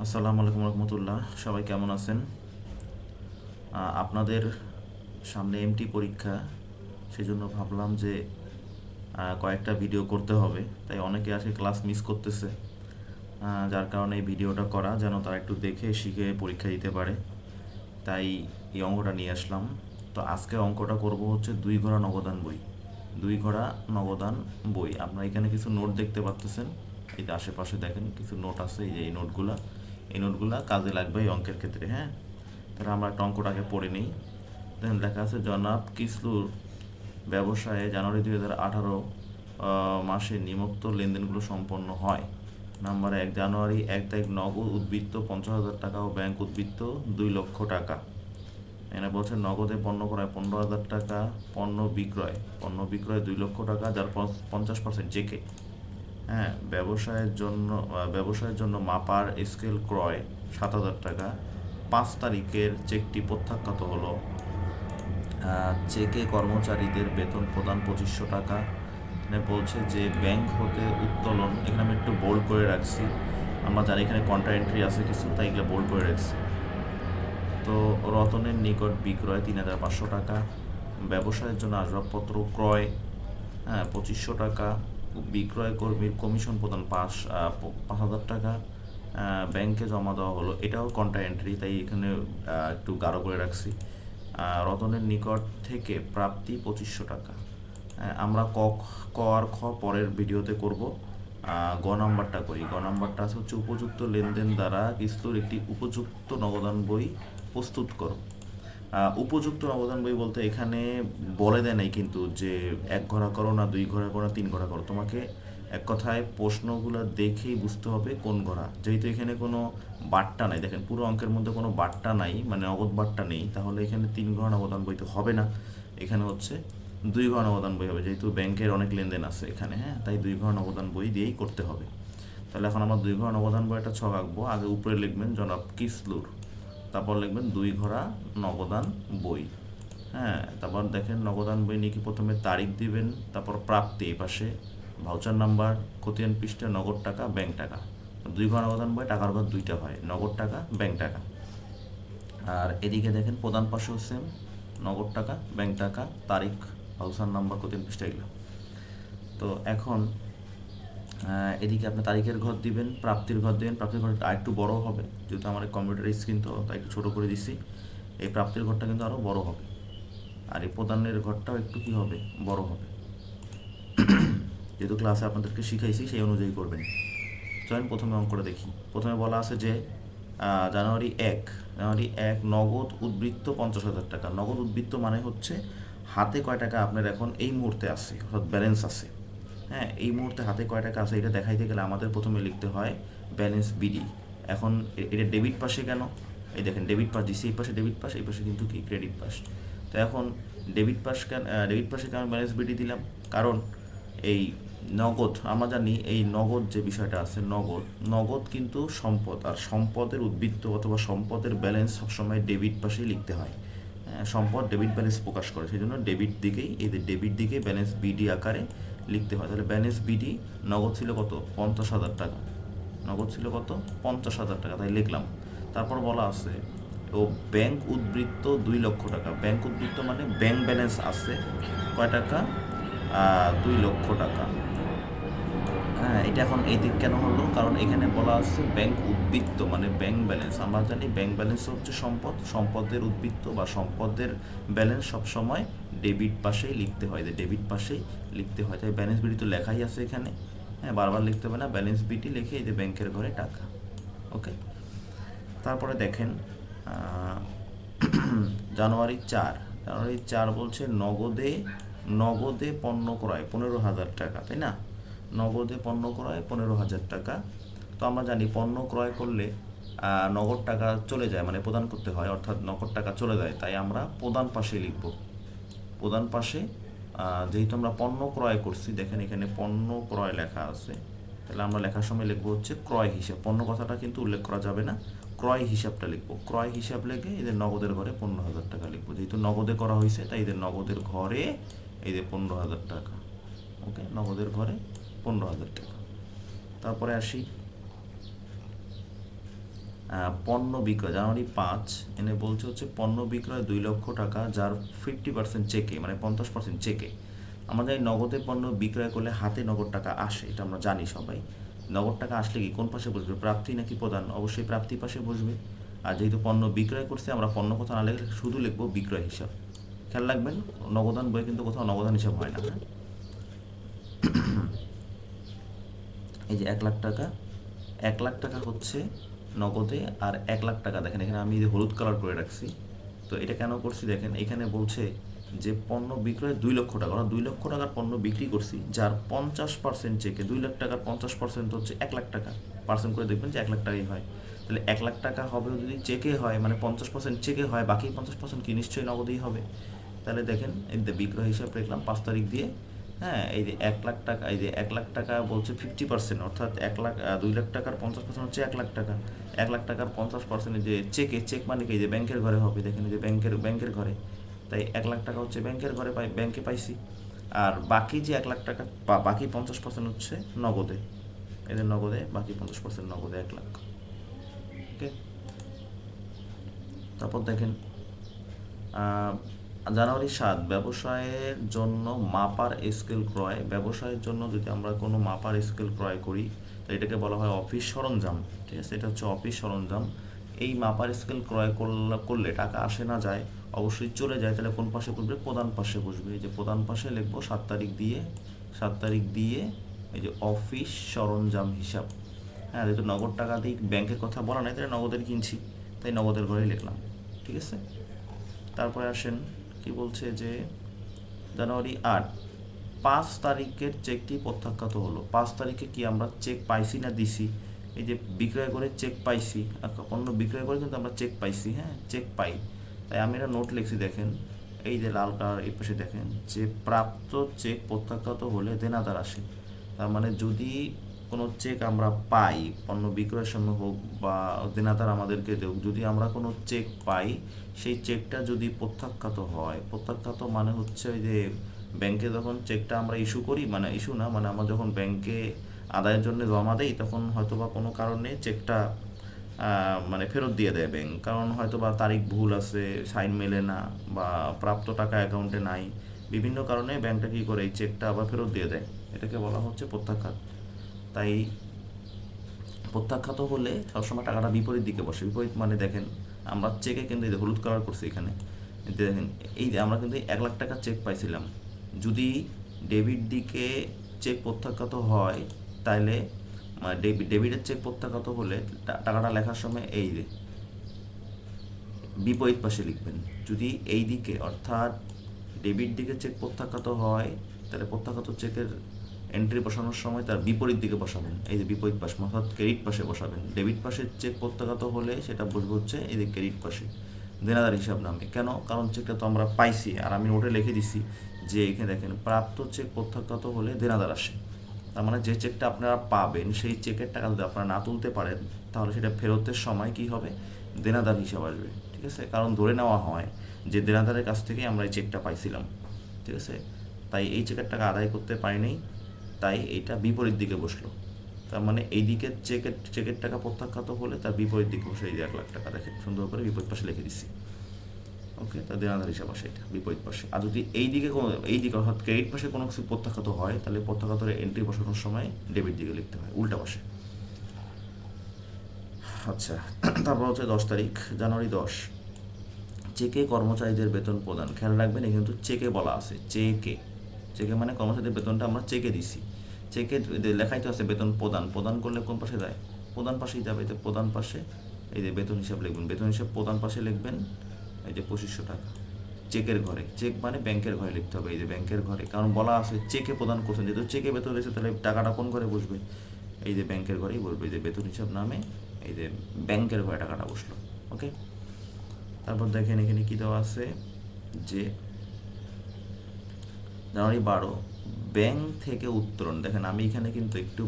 আসসালামু আলাইকুম রহমতুল্লাহ। সবাই কেমন আছেন? আপনাদের সামনে এমটি পরীক্ষা, সেজন্য ভাবলাম যে কয়েকটা ভিডিও করতে হবে। তাই অনেকে আসে ক্লাস মিস করতেছে, যার কারণে এই ভিডিওটা করা, যেন তারা একটু দেখে শিখে পরীক্ষা দিতে পারে। তাই এই অঙ্কটা নিয়ে আসলাম। তো আজকে অঙ্কটা করব হচ্ছে 2 ঘোড়া নগদান বই। 2 ঘোড়া নগদান বই। আপনারা এখানে কিছু নোট দেখতে পাচ্ছেন, এই যে আশেপাশে দেখেন কিছু নোট আছে, এই যে এই নোটগুলা কাজে লাগবে এই অঙ্কের ক্ষেত্রে। হ্যাঁ, তাহলে আমরা একটা অঙ্কটাকে পড়ে নিই। দেখেন লেখা আছে, জনাব কিসলুর ব্যবসায়ে জানুয়ারি 2018 মাসে নিম্নোক্ত লেনদেনগুলো সম্পন্ন হয়। নাম্বার 1, জানুয়ারি 1 তারিখ নগদ উদ্বৃত্ত 50,000 টাকা ও ব্যাংক উদ্বৃত্ত 2 লক্ষ টাকা। এখানে বলছে নগদে পণ্য ক্রয় 15,000 টাকা, পণ্য বিক্রয় 2 লক্ষ টাকা, যার 50% জেকে। হ্যাঁ, ব্যবসায়ের জন্য মাপার স্কেল ক্রয় 7,000 টাকা। 5 তারিখের চেকটি প্রত্যাখ্যাত হলো। চেকে কর্মচারীদের বেতন প্রদান 2500 টাকা। এখানে বলছে যে ব্যাংক হতে উত্তোলন, এখানে আমি একটু বোল্ড করে রাখছি, আমরা জানি এখানে কন্ট্রা এন্ট্রি আছে কিছু, তাই এগুলো বোল্ড করে রাখছি। তো রতনের নিকট বিক্রয় 3,500 টাকা। ব্যবসায়ের জন্য আসবাবপত্র ক্রয় 2500 টাকা। বিক্রয় কর্মীর কমিশন প্রদান 5,000 টাকা। ব্যাংকে জমা দেওয়া হলো, এটাও কন্ট্রা এন্ট্রি, তাই এখানে একটু গাঢ় করে রাখছি। রতনের নিকট থেকে প্রাপ্তি 2500 টাকা। আমরা ক আর খ পরের ভিডিওতে করব। গ নাম্বারটা করি। গ নাম্বারটা হচ্ছে উপযুক্ত লেনদেন দ্বারা কিস্তুর একটি উপযুক্ত নগদান বই প্রস্তুত করো। উপযুক্ত নগদান বই বলতে এখানে বলে দেয় নাই কিন্তু যে 1 ঘোড়া করো না 2 ঘোড়া করো না 3 ঘোড়া করো, তোমাকে এক কথায় প্রশ্নগুলো দেখেই বুঝতে হবে কোন ঘোড়া। যেহেতু এখানে কোনো বাট্টা নাই, দেখেন পুরো অঙ্কের মধ্যে কোনো বাট্টা নাই, মানে নগদ বাট্টা নেই, তাহলে এখানে 3 ঘোড়া নগদান বই তো হবে না। এখানে হচ্ছে 2 ঘোড়া নগদান বই হবে, যেহেতু ব্যাংকের অনেক লেনদেন আছে এখানে। হ্যাঁ, তাই 2 ঘোড়া নগদান বই দিয়েই করতে হবে। তাহলে এখন আমরা 2 ঘোড়া নগদান বই একটা ছক আঁকবো। আগে উপরে লিখবেন জনাব কিসলুর, তারপর লিখবেন 2 ঘোড়া নগদান বই। হ্যাঁ, তারপর দেখেন নগদান বই নিয়ে কি প্রথমে তারিখ দিবেন, তারপর প্রাপ্তি এই পাশে, ভাউচার নাম্বার, খতিয়ান পৃষ্ঠা, নগদ টাকা, ব্যাংক টাকা। 2 ঘোড়া নগদান বই টাকার ঘর দুইটা হয়, নগদ টাকা, ব্যাংক টাকা। আর এদিকে দেখেন প্রধান পাশেও সেম, নগদ টাকা, ব্যাংক টাকা, তারিখ, ভাউচার নাম্বার, খতিয়ান পৃষ্ঠা, এগুলো। তো এখন এদিকে আপনি তারিখের ঘর দিবেন, প্রাপ্তির ঘর দিবেন। প্রাপ্তির ঘরটা আরেকটু বড় হবে, যেহেতু আমার কম্পিউটার স্ক্রিন তো তাই একটু ছোটো করে দিছি। এই প্রাপ্তির ঘরটা কিন্তু আরও বড় হবে, আর এই প্রদানের ঘরটাও একটু কী হবে, বড় হবে। যেহেতু ক্লাসে আপনাদেরকে শিখাইছি সেই অনুযায়ী করবেন। চলেন প্রথমে অঙ্কটা দেখি। প্রথমে বলা আছে যে জানুয়ারি 1 নগদ উদ্বৃত্ত 50,000 টাকা। নগদ উদ্বৃত্ত মানে হচ্ছে হাতে কয় টাকা আপনার এখন এই মুহূর্তে আছে, অর্থাৎ ব্যালেন্স আছে। হ্যাঁ, এই মুহূর্তে হাতে কয় টাকা আছে এটা দেখাইতে গেলে আমাদের প্রথমে লিখতে হয় ব্যালেন্স বিডি। এখন এটা ডেবিট পাশে কেন, এই দেখেন ডেবিট পাশ দিচ্ছি, এই পাশে ডেবিট পাশ, এই পাশে কিন্তু কি ক্রেডিট পাশ। তো এখন ডেবিট পাশে কেন ব্যালেন্স বিডি দিলাম, কারণ এই নগদ, আমরা জানি এই নগদ যে বিষয়টা আছে, নগদ নগদ কিন্তু সম্পদ, আর সম্পদের উদ্বৃত্ত অথবা সম্পদের ব্যালেন্স সবসময় ডেবিট পাশেই লিখতে হয়। সম্পদ ডেবিট ব্যালেন্স প্রকাশ করে, সেই জন্য ডেবিট দিকেই, এই ডেবিট দিকে ব্যালেন্স বিডি আকারে লিখতে হয়। তাহলে ব্যালেন্স বিডি নগদ ছিল কত, 50,000 টাকা। নগদ ছিল কত, 50,000 টাকা, তাই লিখলাম। তারপর বলা আছে ও ব্যাংক উদ্বৃত্ত 2 লক্ষ টাকা। ব্যাংক উদ্বৃত্ত মানে ব্যাংক ব্যালেন্স আছে কয় টাকা, 2 লক্ষ টাকা। হ্যাঁ, এটা এখন এই দিক কেন হলো, কারণ এখানে বলা আছে ব্যাংক উদ্বৃত্ত মানে ব্যাংক ব্যালেন্স। আমরা জানি ব্যাংক ব্যালেন্স হচ্ছে সম্পদ, সম্পদের উদ্বৃত্ত বা সম্পদের ব্যালেন্স সবসময় ডেবিট পাশেই লিখতে হয়, যে ডেবিট পাশেই লিখতে হয়। তাই ব্যালেন্স বিডি তো লেখাই আছে এখানে। হ্যাঁ, বারবার লিখতে হবে না, ব্যালেন্স বিডি লিখে এই যে ব্যাংকের ঘরে টাকা। ওকে, তারপরে দেখেন আহ, জানুয়ারি 4 বলছে নগদে নগদে পণ্য ক্রয় 15,000 টাকা, তাই না? নগদে পণ্য ক্রয় 15,000 টাকা। তো আমরা জানি পণ্য ক্রয় করলে নগদ টাকা চলে যায়, মানে প্রদান করতে হয়, অর্থাৎ নগদ টাকা চলে যায়, তাই আমরা প্রদান পাশে লিখব। প্রদান পাশে যেহেতু আমরা পণ্য ক্রয় করছি, দেখেন এখানে পণ্য ক্রয় লেখা আছে, তাহলে আমরা লেখার সময় লিখবো হচ্ছে ক্রয় হিসাব। পণ্য কথাটা কিন্তু উল্লেখ করা যাবে না, ক্রয় হিসাবটা লিখবো। ক্রয় হিসাব লিখে এদের নগদের ঘরে 15,000 টাকা লিখবো, যেহেতু নগদে করা হয়েছে তাই এদের নগদের ঘরে এই যে 15,000 টাকা। ওকে, নগদের ঘরে 15,000 টাকা। তারপরে আসি পণ্য বিক্রয় জানুয়ারি 5 এনে বলছে হচ্ছে পণ্য বিক্রয় 2 লক্ষ টাকা, যার 50% চেকে, মানে 50% চেকে। আমাদের নগদে পণ্য বিক্রয় করলে হাতে নগদ টাকা আসে, এটা আমরা জানি সবাই। নগদ টাকা আসলে কি কোন পাশে বসবে, প্রাপ্তি নাকি প্রদান? অবশ্যই প্রাপ্তি পাশে বসবে। আর যেহেতু পণ্য বিক্রয় করছে, আমরা পণ্য কথা না লিখে শুধু লিখবো বিক্রয় হিসাব। খেয়াল রাখবেন, নগদান বই কিন্তু কোথাও নগদান হিসাব হয় না। হ্যাঁ, এই যে 1 লাখ টাকা, 1 লাখ টাকা হচ্ছে নগদে, আর 1 লাখ টাকা দেখেন এখানে আমি হলুদ কালার করে রাখছি। তো এটা কেন করছি দেখেন, এখানে বলছে যে পণ্য বিক্রয় 2 লক্ষ টাকা, আমরা 2 লক্ষ টাকার পণ্য বিক্রি করছি, যার 50% চেকে। 2 লাখ টাকার 50% হচ্ছে 1 লাখ টাকা, পার্সেন্ট করে দেখবেন যে 1 লাখ টাকাই হয়। তাহলে 1 লাখ টাকা হবে যদি চেকে হয়, মানে 50% চেকে হয়, বাকি 50% কি নিশ্চয়ই নগদেই হবে। তাহলে দেখেন এই যে বিক্রয় হিসাব লিখলাম 5 তারিখ দিয়ে। হ্যাঁ, এই যে 1 লাখ টাকা, এই যে 1 লাখ টাকা বলছে 50%, অর্থাৎ 2 লাখ টাকার 50% হচ্ছে 1 লাখ টাকা। 1 লাখ টাকার 50% যে চেকে, চেক মানে কি, এই যে ব্যাংকের ঘরে হবে, দেখেন এই যে ব্যাংকের ঘরে। তাই 1 লাখ টাকা হচ্ছে ব্যাংকের ঘরে ব্যাংকে পাইছি। আর বাকি যে 1 লাখ টাকা বা বাকি 50% হচ্ছে নগদে, এদের নগদে, বাকি 50% নগদে 1 লাখ। ওকে, তারপর দেখেন জানুয়ারি 7 ব্যবসায়ের জন্য মাপার স্কেল ক্রয়। ব্যবসায়ের জন্য যদি আমরা কোনো মাপার স্কেল ক্রয় করি, তো এটাকে বলা হয় অফিস সরঞ্জাম। ঠিক আছে, এটা হচ্ছে অফিস সরঞ্জাম। এই মাপার স্কেল ক্রয় করলে টাকা আসে না যায়, অবশ্যই চলে যায়। তাহলে কোন পাশে বসবে, প্রধান পাশে বসবে। এই যে প্রধান পাশে লিখবো 7 তারিখ দিয়ে, 7 তারিখ দিয়ে এই যে অফিস সরঞ্জাম হিসাব। হ্যাঁ, যেহেতু নগদ টাকা দিয়ে ব্যাংকের কথা বলা নাই, তাহলে নগদের কিনছি, তাই নগদের ঘরেই লিখলাম। ঠিক আছে, তারপরে আসেন কি বলছে যে জানুয়ারি 8 5 তারিখের চেকটি প্রত্যাখ্যাত হলো। 5 তারিখে কি আমরা চেক পাইছি না দিছি? এই যে বিক্রয় করে চেক পাইছি, পণ্য বিক্রয় করে কিন্তু আমরা চেক পাইছি। হ্যাঁ, চেক পাই, তাই আমি একটা নোট লিখছি। দেখেন এই যে লাল কালার এই পাশে দেখেন যে প্রাপ্ত চেক প্রত্যাখ্যাত হলে দেনাদার আসে। তার মানে যদি কোনো চেক আমরা পাই, পণ্য বিক্রয়ের সময় হোক বা দেনাদার আমাদেরকে দেখ, যদি আমরা কোনো চেক পাই, সেই চেকটা যদি প্রত্যাখ্যাত হয়, প্রত্যাখ্যাত মানে হচ্ছে ওই যে ব্যাংকে যখন চেকটা আমরা ইস্যু করি, মানে ইস্যু না, মানে আমরা যখন ব্যাংকে আদায়ের জন্য জমা দেই, তখন হয়তো বা কোনো কারণে চেকটা মানে ফেরত দিয়ে দেয় ব্যাংক, কারণ হয়তো বা তারিখ ভুল আছে, সাইন মেলে না, বা প্রাপ্ত টাকা অ্যাকাউন্টে নাই, বিভিন্ন কারণে ব্যাংকটা কী করে এই চেকটা আবার ফেরত দিয়ে দেয়। এটাকে বলা হচ্ছে প্রত্যাখ্যাত। তাই প্রত্যাখ্যাত হলে সবসময় টাকাটা বিপরীত দিকে বসে। বিপরীত মানে দেখেন আমরা চেকে কিন্তু এই যে হলুদ কালার করছি এখানে, দেখেন এই যে আমরা কিন্তু 1 লাখ টাকা চেক পাইছিলাম, যদি ডেবিট দিকে চেক প্রত্যাখ্যাত হয়, তাহলে ডেবিটের চেক প্রত্যাখ্যাত হলে টাকাটা লেখার সময় এই যে বিপরীত পাশে লিখবেন। যদি এই দিকে অর্থাৎ ডেবিট দিকে চেক প্রত্যাখ্যাত হয়, তাহলে প্রত্যাখ্যাত চেকের এন্ট্রি বসানোর সময় তার বিপরীত দিকে বসাবেন, এই যে বিপরীত পাশে, অর্থাৎ ক্রেডিট পাশে বসাবেন। ডেবিট পাশে চেক প্রত্যাখ্যাত হলে সেটা বসবে হচ্ছে এই যে ক্রেডিট পাশে, দেনাদার হিসাব নামে। কেন? কারণ চেকটা তো আমরা পাইছি, আর আমি নোটে লিখে দিছি যে এখানে দেখেন প্রাপ্ত চেক প্রত্যাখ্যাত হলে দেনাদার আসে। তার মানে যে চেকটা আপনারা পাবেন, সেই চেকের টাকা যদি আপনারা না তুলতে পারেন, তাহলে সেটা ফেরতের সময় কি হবে, দেনাদার হিসাব আসবে। ঠিক আছে, কারণ ধরে নেওয়া হয় যে দেনাদারের কাছ থেকেই আমরা এই চেকটা পাইছিলাম। ঠিক আছে, তাই এই চেকের টাকা আদায় করতে পারিনি, তাই এইটা বিপরীত দিকে বসলো। তার মানে এই দিকে চেকের টাকা প্রত্যাখ্যাত হলে তার বিপরীত দিকে বসে এই যে 1 লাখ টাকা, দেখেন সুন্দর করে বিপরীত পাশে লিখে দিচ্ছি। ওকে, তার দেনাদার হিসাব আসে এটা বিপরীত পাশে। আর যদি এই দিকে অর্থাৎ ক্রেডিট পাশে কোনো কিছু প্রত্যাখ্যাত হয়, তাহলে প্রত্যাখ্যাতের এন্ট্রি বসানোর সময় ডেবিট দিকে লিখতে হয়, উল্টা পাশে। আচ্ছা, তারপর হচ্ছে 10 তারিখ জানুয়ারি 10 চেকে কর্মচারীদের বেতন প্রদান। খেয়াল রাখবেন, এখানে কিন্তু চেকে বলা আছে, চেকে, চেকে মানে কর্মচারীদের বেতনটা আমরা চেকে দিছি। চেকে লেখাই তো আছে বেতন প্রদান, প্রদান করলে কোন পাশে যায়, প্রধান পাশেই যাবে। তো প্রধান পাশে এই যে বেতন হিসাব লিখবেন, বেতন হিসাব প্রধান পাশে লিখবেন এই যে 2500 টাকা চেকের ঘরে। চেক মানে ব্যাংকের ঘরে লিখতে হবে, এই যে ব্যাংকের ঘরে, কারণ বলা আছে চেকে প্রদান করছেন, যেহেতু চেকে বেতন রয়েছে, তাহলে টাকাটা কোন ঘরে বসবে, এই যে ব্যাংকের ঘরেই বসবে। এই যে বেতন হিসাব নামে এই যে ব্যাংকের ঘরে টাকাটা বসলো। ওকে, তারপর দেখেন এখানে কী দেওয়া আছে যে জানুয়ারি 12 ব্যাংক থেকে উত্তোলন। দেখেন আমি এখানে কিন্তু একটু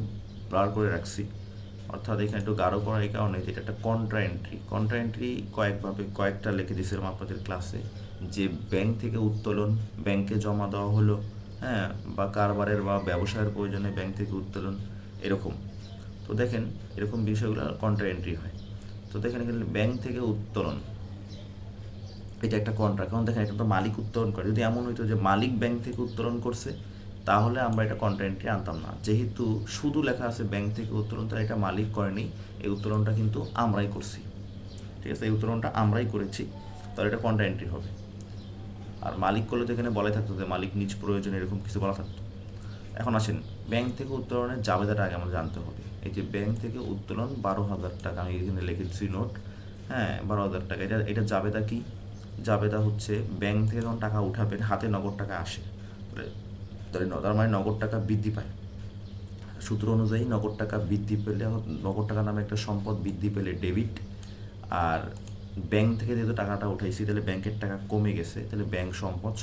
ব্লার করে রাখছি, অর্থাৎ এখানে একটু গাঢ় করার এই কারণে যেটা একটা কন্ট্রা এন্ট্রি। কন্ট্রা এন্ট্রি কয়েকটা লিখে দিয়েছিলাম আপনাদের ক্লাসে, যে ব্যাংক থেকে উত্তোলন, ব্যাংকে জমা দেওয়া হলো, হ্যাঁ, বা কারবারের বা ব্যবসায়ের প্রয়োজনে ব্যাংক থেকে উত্তোলন, এরকম। তো দেখেন এরকম বিষয়গুলো কন্ট্রা এন্ট্রি হয়। তো দেখেন এখানে ব্যাংক থেকে উত্তোলন, এটা একটা কন্ট্রাক্ট। এখন দেখেন এটা তো মালিক উত্তোলন করে, যদি এমন হইতো যে মালিক ব্যাংক থেকে উত্তোলন করছে তাহলে আমরা এটা কন্ট্রা এন্ট্রি আনতাম না। যেহেতু শুধু লেখা আছে ব্যাংক থেকে উত্তোলন, তাহলে এটা মালিক করেনি, এই উত্তোলনটা কিন্তু আমরাই করছি। ঠিক আছে, এই উত্তোলনটা আমরাই করেছি, তাহলে এটা কন্ট্রা এন্ট্রি হবে। আর মালিক করলে তো এখানে বলা থাকতো যে মালিক নিজ প্রয়োজনে, এরকম কিছু বলা থাকতো। এখন আসেন ব্যাংক থেকে উত্তোলনের জাবেদাটা আগে আমাদের জানতে হবে। এই যে ব্যাংক থেকে উত্তোলন 12,000 টাকা, আমি এখানে লিখেছি নোট, হ্যাঁ 12,000 টাকা। এটা জাবেদা কি? জাবেদা হচ্ছে ব্যাংক থেকে যখন টাকা উঠাবেন হাতে নগদ টাকা আসে, তার মানে নগদ টাকা বৃদ্ধি পায়। সূত্র অনুযায়ী নগদ টাকা বৃদ্ধি পেলে, নগদ টাকা নামে একটা সম্পদ বৃদ্ধি পেলে ডেবিট, আর ব্যাংক থেকে যেহেতু টাকাটা উঠাইছি তাহলে ব্যাংকের টাকা কমে গেছে, তাহলে ব্যাংক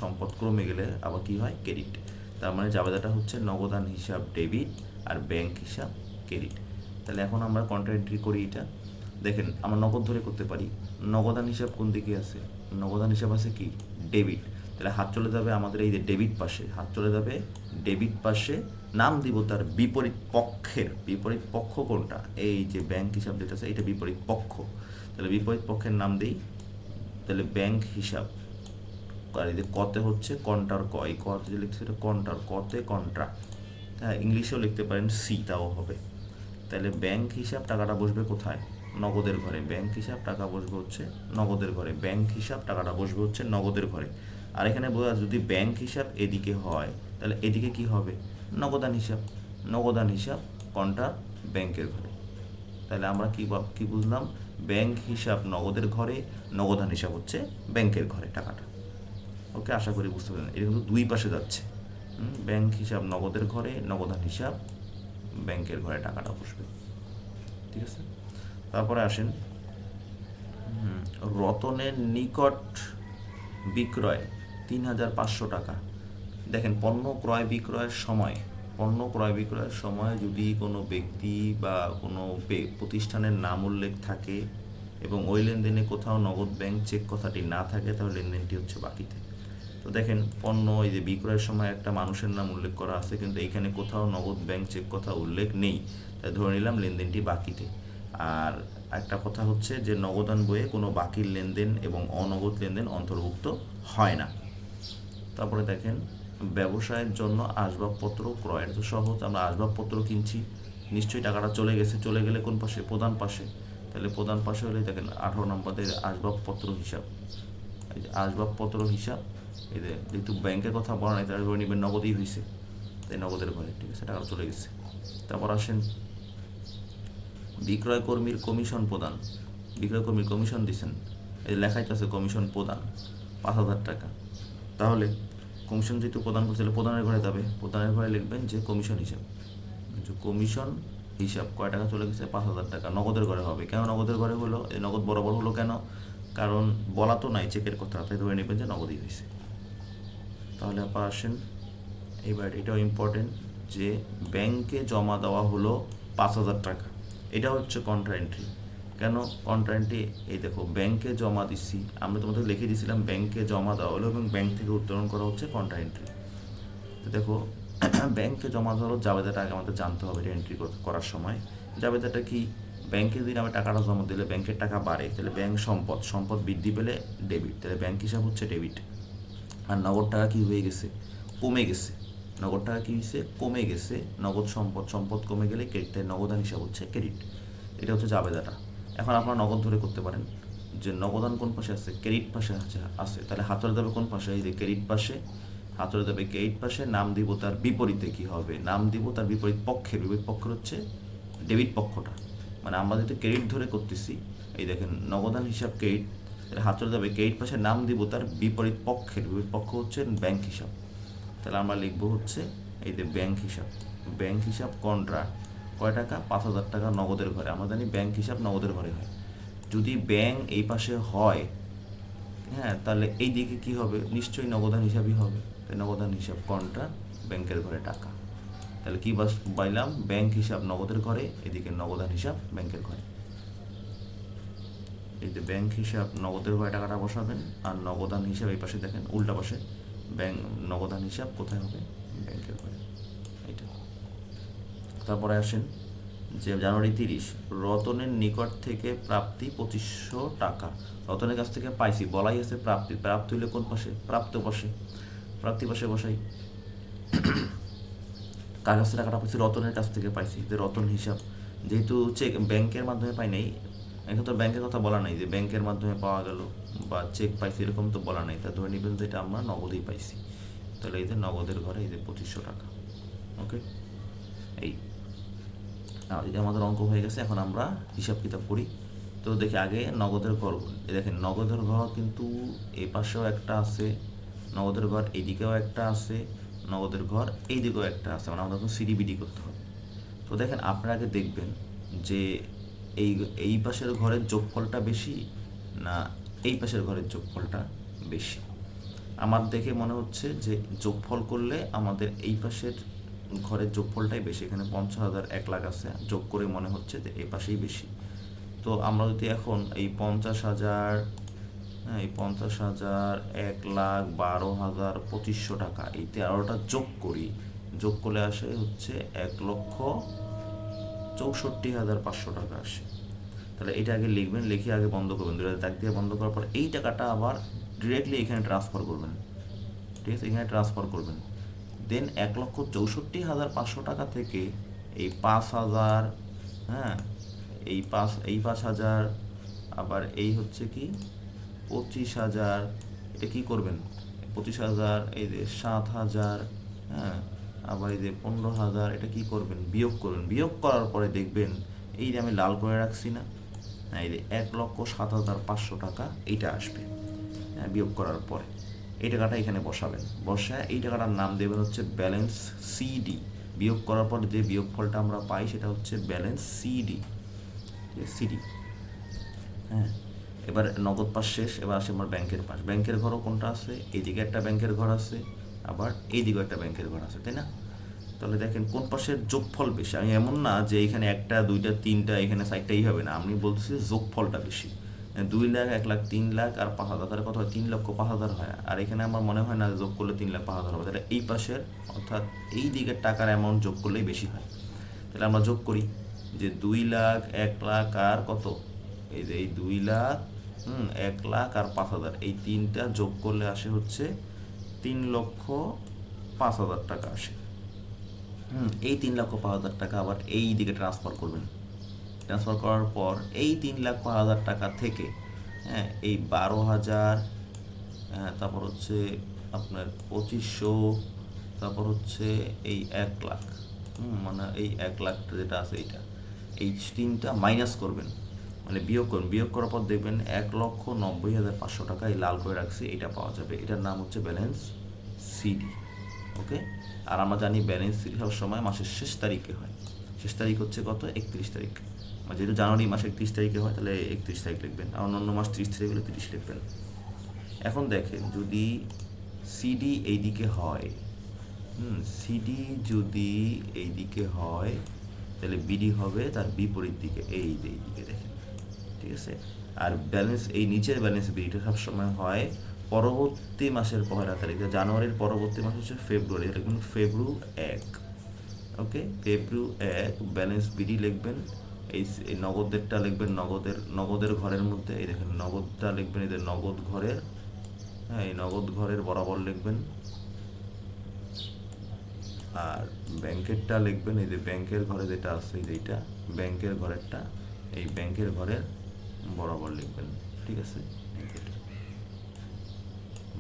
সম্পদ কমে গেলে আবার কি হয়? ক্রেডিট। তার মানে জাবেদাটা হচ্ছে নগদান হিসাব ডেবিট আর ব্যাংক হিসাব ক্রেডিট। তাহলে এখন আমরা কন্ট্রা এন্ট্রি করি এটা। দেখেন আমরা নগদ ধরে করতে পারি। নগদান হিসাব কোন দিকে আছে? নগদান হিসাব আছে কি? ডেবিট। তাহলে হাত চলে যাবে আমাদের এই যে ডেবিট পাশে, হাত চলে যাবে ডেবিট পাশে, নাম দিব তার বিপরীত পক্ষের। বিপরীত পক্ষ কোনটা? এই যে ব্যাংক হিসাব যেটা আছে এটা বিপরীত পক্ষ, তাহলে বিপরীত পক্ষের নাম দিই, তাহলে ব্যাংক হিসাব। আর এই যে কতে হচ্ছে কন্টার ক, এই কতে যে লিখছে এটা কন্টার, কতে কন্ট্রা। হ্যাঁ ইংলিশেও লিখতে পারেন সি, তাও হবে। তাহলে ব্যাংক হিসাব টাকাটা বসবে কোথায়? নগদের ঘরে। ব্যাংক হিসাব টাকা বসবে হচ্ছে নগদের ঘরে। ব্যাংক হিসাব টাকাটা বসবে হচ্ছে নগদের ঘরে। আর এখানে বোঝা, যদি ব্যাংক হিসাব এদিকে হয় তাহলে এদিকে কি হবে? নগদান হিসাব। নগদান হিসাব কোনটা? ব্যাংকের ঘরে। তাহলে আমরা কি বুঝলাম? ব্যাংক হিসাব নগদের ঘরে, নগদান হিসাব হচ্ছে ব্যাংকের ঘরে টাকাটা। ওকে, আশা করি বুঝতে পারলেন। এটা কিন্তু দুই পাশে যাচ্ছে। ব্যাংক হিসাব নগদের ঘরে, নগদান হিসাব ব্যাংকের ঘরে টাকাটা বসবে। ঠিক আছে, তারপরে আসেন রতনের নিকট বিক্রয় 3,500 টাকা। দেখেন পণ্য ক্রয় বিক্রয়ের সময় যদি কোনো ব্যক্তি বা কোনো প্রতিষ্ঠানের নাম উল্লেখ থাকে এবং ওই লেনদেনে কোথাও নগদ ব্যাংক চেক কথাটি না থাকে, তাহলে লেনদেনটি হচ্ছে বাকিতে। তো দেখেন পণ্য এই যে বিক্রয়ের সময় একটা মানুষের নাম উল্লেখ করা আছে, কিন্তু এইখানে কোথাও নগদ ব্যাংক চেক কথা উল্লেখ নেই, তাই ধরে নিলাম লেনদেনটি বাকিতে। আর একটা কথা হচ্ছে যে নগদান বইয়ে কোনো বাকির লেনদেন এবং অনগদ লেনদেন অন্তর্ভুক্ত হয় না। তারপরে দেখেন ব্যবসায়ের জন্য আসবাবপত্র ক্রয়ের, তো সহজ, আমরা আসবাবপত্র কিনছি, নিশ্চয়ই টাকাটা চলে গেলে কোন পাশে? প্রধান পাশে। তাহলে প্রধান পাশে হলে দেখেন 18 নম্বরের আসবাবপত্র হিসাব। এই যে আসবাবপত্র হিসাব, এই যে যেহেতু ব্যাংকের কথা বলা নাই তারা ধরে নেবেন নগদই হয়েছে, তাই নগদের ঘরে। ঠিক আছে, টাকা চলে গেছে। তারপর আসেন বিক্রয় কর্মীর কমিশন প্রদান। বিক্রয় কর্মীর কমিশন দিচ্ছেন, এই লেখাই আছে কমিশন প্রদান 5,000 টাকা। তাহলে কমিশন যেহেতু প্রদান করছে তাহলে প্রদানের ঘরে যাবে, প্রদানের ঘরে লিখবেন যে কমিশন হিসাব। কমিশন হিসাব কয় টাকা চলে গেছে? 5,000 টাকা। নগদের ঘরে হবে। কেন নগদের ঘরে হলো? এই নগদ বরাবর হলো কেন? কারণ বলা তো নাই চেকের কথা, তাই ধরে নেবেন যে নগদই হয়েছে। তাহলে আপনারা আসেন এবার, এটাও ইম্পর্টেন্ট, যে ব্যাংকে জমা দেওয়া হলো 5,000 টাকা। এটা হচ্ছে কন্ট্রা এন্ট্রি। কেন কন্ট্রা এন্ট্রি? এই দেখো ব্যাংকে জমা দিচ্ছি, আমরা তোমাদের লিখে দিয়েছিলাম ব্যাংকে জমা দেওয়া হলো এবং ব্যাংক থেকে উত্তোলন করা হচ্ছে কন্ট্রা এন্ট্রি। তো দেখো ব্যাংকে জমা দেওয়া হলো, জাবেদাটা আগে আমাদের জানতে হবে এটা এন্ট্রি করার সময়। জাবেদাটা কি? ব্যাংকে যদি আমি টাকাটা জমা দিলে ব্যাংকের টাকা বাড়ে, তাহলে ব্যাংক সম্পদ বৃদ্ধি পেলে ডেবিট, তাহলে ব্যাংক হিসাব হচ্ছে ডেবিট। আর নগদ টাকা কি হয়ে গেছে? কমে গেছে। নগদ টাকা কী হয়েছে? কমে গেছে। নগদ সম্পদ কমে গেলে ক্রেডিট, তাই নগদান হিসাব হচ্ছে ক্রেডিট। এটা হচ্ছে জাবেদাটা। এখন আপনারা নগদ ধরে করতে পারেন যে নগদান কোন পাশে আছে? ক্রেডিট পাশে আছে। তাহলে হাত চলে যাবে কোন পাশে? এই যে ক্রেডিট পাশে, হাত চলে যাবে ক্রেডিট পাশে, নাম দিব তার বিপরীতে। কি হবে? নাম দিব তার বিপরীত পক্ষের। বিপরীত পক্ষের হচ্ছে ডেবিট পক্ষটা। মানে আমরা যেহেতু ক্রেডিট ধরে করতেছি, এই দেখেন নগদান হিসাব ক্রেডিট, তাহলে হাত চলে যাবে ক্রেডিট পাশে, নাম দিব তার বিপরীত পক্ষের। বিপরীত পক্ষ হচ্ছে ব্যাংক হিসাব। তাহলে আমরা লিখবো হচ্ছে এই যে ব্যাংক হিসাব। ব্যাংক হিসাব কন্ট্রা কয় টাকা? 5,000 টাকা নগদের ঘরে। আমরা জানি ব্যাংক হিসাব নগদের ঘরে হয়। যদি ব্যাংক এই পাশে হয়, হ্যাঁ, তাহলে এই দিকে কী হবে? নিশ্চয়ই নগদান হিসাবই হবে। তাই নগদান হিসাব কন্ট্রা ব্যাংকের ঘরে টাকা। তাহলে কী পাইলাম? ব্যাংক হিসাব নগদের ঘরে, এদিকে নগদান হিসাব ব্যাংকের ঘরে। এই যে ব্যাংক হিসাব নগদের ঘরে টাকাটা বসাবেন, আর নগদান হিসাব এই পাশে দেখেন উল্টা পাশে, নগদান হিসাব কোথায় হবে? ব্যাংকের ঘরে। এইটা। তারপরে আসেন যে জানুয়ারি 30, রতনের নিকট থেকে প্রাপ্তি 2500 টাকা। রতনের কাছ থেকে পাইছি, বলাই আছে প্রাপ্তি। প্রাপ্তি হলে কোন পাশে? প্রাপ্ত পাশে, প্রাপ্তি পাশে বসাই। কার কাছ থেকে টাকাটা পাইছি? রতনের কাছ থেকে পাইছি। যে রতন হিসাব, যেহেতু চেক ব্যাংকের মাধ্যমে পাই নাই, এখন তো ব্যাংকের কথা বলা নাই যে ব্যাংকের মাধ্যমে পাওয়া গেল বা চেক পাইছি এরকম তো বলা নাই। তা ধরে নেবেন যে এটা আমরা নগদেই পাইছি। তাহলে এই যে নগদের ঘরে এই যে 2500 টাকা। ওকে, এই এটা আমাদের অঙ্ক হয়ে গেছে। এখন আমরা হিসাব কিতাব করি। তো দেখি আগে নগদের ঘর। দেখেন নগদের ঘর কিন্তু এই পাশেও একটা আছে, নগদের ঘর এইদিকেও একটা আছে, নগদের ঘর এই দিকেও একটা আছে, মানে আমাদের সিডিবিডি করতে হবে। তো দেখেন আপনারা আগে দেখবেন যে এই এই পাশের ঘরের যোগফলটা বেশি না এই পাশের ঘরের যোগফলটা বেশি। আমার দেখে মনে হচ্ছে যে যোগফল করলে আমাদের এই পাশের ঘরের যোগফলটাই বেশি। এখানে 50,000 1,00,000 আছে, যোগ করে মনে হচ্ছে যে এই পাশেই বেশি। তো আমরা যদি এখন এই 50,000, হ্যাঁ এই 50,000, 1,00,000, 12,000, 2500 টাকা, এই 13টা যোগ করি, যোগ করলে আসে হচ্ছে 1,64,500 টাকা আসে। তাহলে এটা আগে লিখবেন, লিখে আগে বন্ধ করবেন, দুটো দাগ দিয়ে বন্ধ করার পর এই টাকাটা আবার ডিরেক্টলি এখানে ট্রান্সফার করবেন। ঠিক আছে, এখানে ট্রান্সফার করবেন। দেন 1,64,500 টাকা থেকে এই 5,000, হ্যাঁ এই 5,000, আবার এই হচ্ছে কি 25,000, এটা কি করবেন? 25,000, এই যে 7,000, হ্যাঁ আবার এই যে 15,000, এটা কি করবেন? বিয়োগ করবেন। বিয়োগ করার পরে দেখবেন এই যে আমি লাল করে রাখছি না, হ্যাঁ এই যে 1,07,500 টাকা এইটা আসবে। হ্যাঁ বিয়োগ করার পরে এই টাকাটা এখানে বসাবেন। বসায় এই টাকাটার নাম দেবেন হচ্ছে ব্যালেন্স সিডি। বিয়োগ করার পর যে বিয়োগফলটা আমরা পাই সেটা হচ্ছে ব্যালেন্স সিডি। সিডি, হ্যাঁ এবার নগদ পাশ শেষ। এবার আসে আমার ব্যাংকের পাশ। ব্যাংকের ঘরও কোনটা আছে? এইদিকে একটা ব্যাংকের ঘর আছে, আবার এইদিকেও একটা ব্যাংকের ঘর আছে, তাই না? তাহলে দেখেন কোন পাশের যোগফল বেশি। আমি এমন না যে এখানে 1টা 2টা 3টা এখানে 4টা এইভাবে না, আমি বলতেছি যোগফলটা বেশি। 2,00,000, 1,00,000, 3,00,000 আর 5,000, তাহলে কত হয়? 3,05,000 হয়। আর এখানে আমার মনে হয় না যোগ করলে 3,05,000 হবে। তাহলে এই পাশের অর্থাৎ এই দিকের টাকার অ্যামাউন্ট যোগ করলেই বেশি হয়। তাহলে আমরা যোগ করি যে 2,00,000, 1,00,000 আর কত? এই যে এই 2,00,000, 1,00,000 আর 5,000, এই তিনটা যোগ করলে আসে হচ্ছে 3,05,000 টাকা আসে। এই 3,05,000 টাকা আবার এই দিকে ট্রান্সফার করবেন। ট্রান্সফার করার পর এই 3,05,000 টাকা থেকে, হ্যাঁ এই 12,000, তারপর হচ্ছে আপনার 2,500, তারপর হচ্ছে এই 1,00,000, মানে এই 1,00,000 যেটা আছে এইটা, এই তিনটা মাইনাস করবেন, মানে বিয়োগ করুন। বিয়োগ করার পর দেখবেন 1,90,500 টাকা এই লাল করে রাখছি, এটা পাওয়া যাবে। এটার নাম হচ্ছে ব্যালেন্স সিডি। ওকে, আর আমরা জানি ব্যালেন্স সিডি সব সময় মাসের শেষ তারিখে হয়। শেষ তারিখ হচ্ছে কত? 31 তারিখ। যেহেতু জানুয়ারি মাসে 31 তারিখে হয়, তাহলে 31 তারিখ লিখবেন। আর অন্যান্য মাস 30 তারিখ হলে 30 লিখবেন। এখন দেখেন যদি সিডি এইদিকে হয়, সিডি যদি এইদিকে হয়, তাহলে বিডি হবে তার বিপরীত দিকে, এই যে এইদিকে দেখেন। ঠিক আছে, আর ব্যালেন্স এই নিচের ব্যালেন্স বিডিটা সবসময় হয় পরবর্তী মাসের 1 তারিখে। জানুয়ারির পরবর্তী মাস হচ্ছে ফেব্রুয়ারি, এটা লিখবেন ফেব্রু 1। ওকে, ফেব্রু 1 ব্যালেন্স বিডি লিখবেন। এই নগদেরটা লিখবেন নগদের ঘরের মধ্যে, এই দেখেন নগদটা লিখবেন এই যে নগদ ঘরের, হ্যাঁ এই নগদ ঘরের বরাবর লিখবেন। আর ব্যাংকেরটা লিখবেন এই যে ব্যাংকের ঘরে যেটা আছে এইটা ব্যাংকের ঘরেরটা, এই ব্যাংকের ঘরের বরাবর লিখবেন। ঠিক আছে,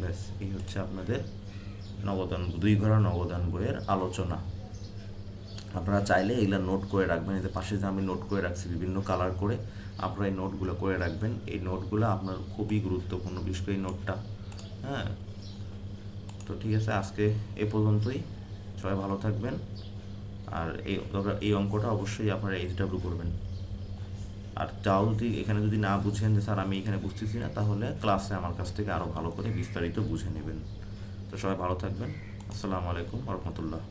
ব্যাস এই হচ্ছে আপনাদের নগদান 2 ঘরা নগদান বইয়ের আলোচনা। আপনারা চাইলে এগুলো নোট করে রাখবেন। এদের পাশে যে আমি নোট করে রাখছি বিভিন্ন কালার করে, আপনারা এই নোটগুলো করে রাখবেন। এই নোটগুলো আপনার খুবই গুরুত্বপূর্ণ, বিশেষ করে এই নোটটা। হ্যাঁ, তো ঠিক আছে, আজকে এ পর্যন্তই। সবাই ভালো থাকবেন। আর এই অঙ্কটা অবশ্যই আপনারা HW করবেন। আর তাও যদি এখানে যদি না বুঝেন যে স্যার আমি এখানে বুঝতেছি না, তাহলে ক্লাসে আমার কাছ থেকে আরও ভালো করে বিস্তারিত বুঝে নেবেন। তো সবাই ভালো থাকবেন। আসসালামু আলাইকুম ওয়া রাহমাতুল্লাহ।